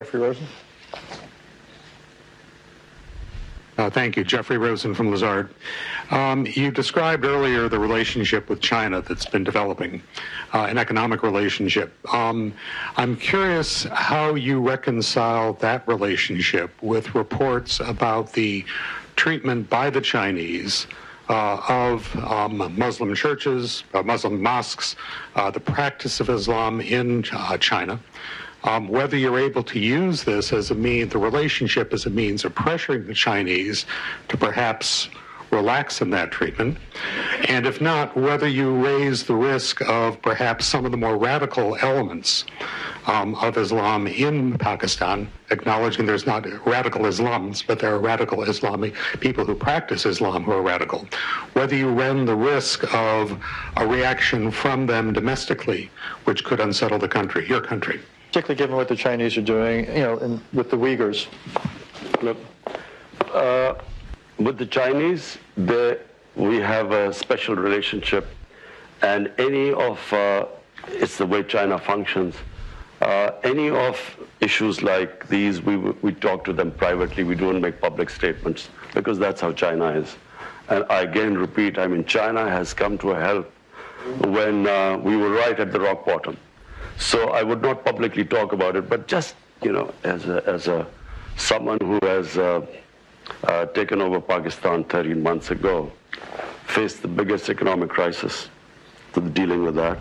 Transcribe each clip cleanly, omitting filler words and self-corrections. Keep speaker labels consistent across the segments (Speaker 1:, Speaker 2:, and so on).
Speaker 1: Jeffrey Rosen.
Speaker 2: Thank you. Jeffrey Rosen from Lazard. You described earlier the relationship with China that's been developing, an economic relationship. I'm curious how you reconcile that relationship with reports about the treatment by the Chinese of Muslim churches, Muslim mosques, the practice of Islam in China. Whether you're able to use this as a means, the relationship as a means of pressuring the Chinese to perhaps relax in that treatment, and if not, whether you raise the risk of perhaps some of the more radical elements of Islam in Pakistan, acknowledging there's not radical Islams, but there are radical Islamic people who practice Islam who are radical, whether you run the risk of a reaction from them domestically, which could unsettle the country, your country.
Speaker 1: Particularly given what the Chinese are doing, with the Uyghurs.
Speaker 3: Look, with the Chinese, we have a special relationship, and any of, it's the way China functions, any of issues like these, we talk to them privately, we don't make public statements, because that's how China is. And I again repeat, China has come to a help when we were right at the rock bottom. So I would not publicly talk about it, but just, as someone who has taken over Pakistan 13 months ago, faced the biggest economic crisis, dealing with that.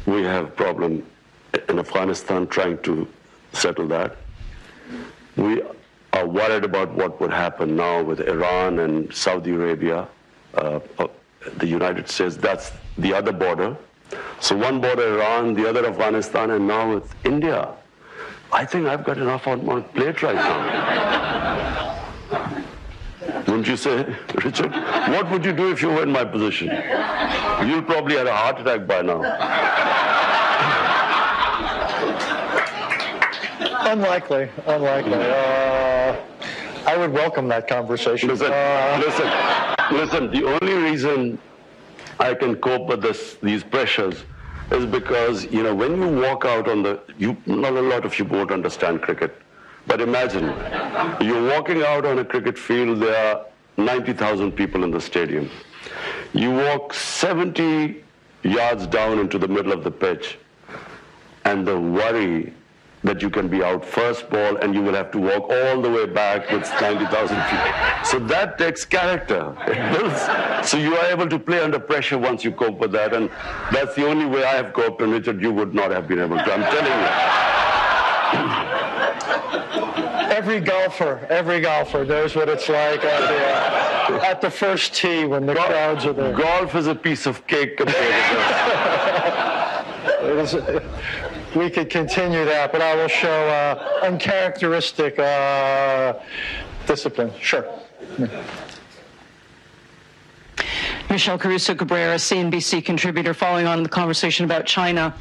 Speaker 3: We have a problem in Afghanistan trying to settle that. We are worried about what would happen now with Iran and Saudi Arabia, the United States. That's the other border. So one border Iran, the other Afghanistan, and now with India. I think I've got enough on my plate right now. Wouldn't you say, Richard? What would you do if you were in my position? You'll probably have a heart attack by now.
Speaker 1: Unlikely. I would welcome that conversation.
Speaker 3: Listen, the only reason I can cope with these pressures is because, when you walk out on not a lot of you won't understand cricket, but imagine, you're walking out on a cricket field, there are 90,000 people in the stadium. You walk 70 yards down into the middle of the pitch, and the worry that you can be out first ball and you will have to walk all the way back with 90,000 people. So that takes character. It builds. So you are able to play under pressure once you cope with that, and that's the only way I have coped, and Richard, you would not have been able to. I'm telling you.
Speaker 1: Every golfer knows what it's like at the first tee when the crowds are there.
Speaker 3: Golf is a piece of cake compared to this.
Speaker 1: We could continue that, but I will show uncharacteristic discipline. Sure.
Speaker 4: Michelle Caruso-Cabrera, CNBC contributor, following on the conversation about China.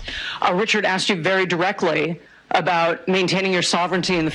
Speaker 4: Richard asked you very directly about maintaining your sovereignty in the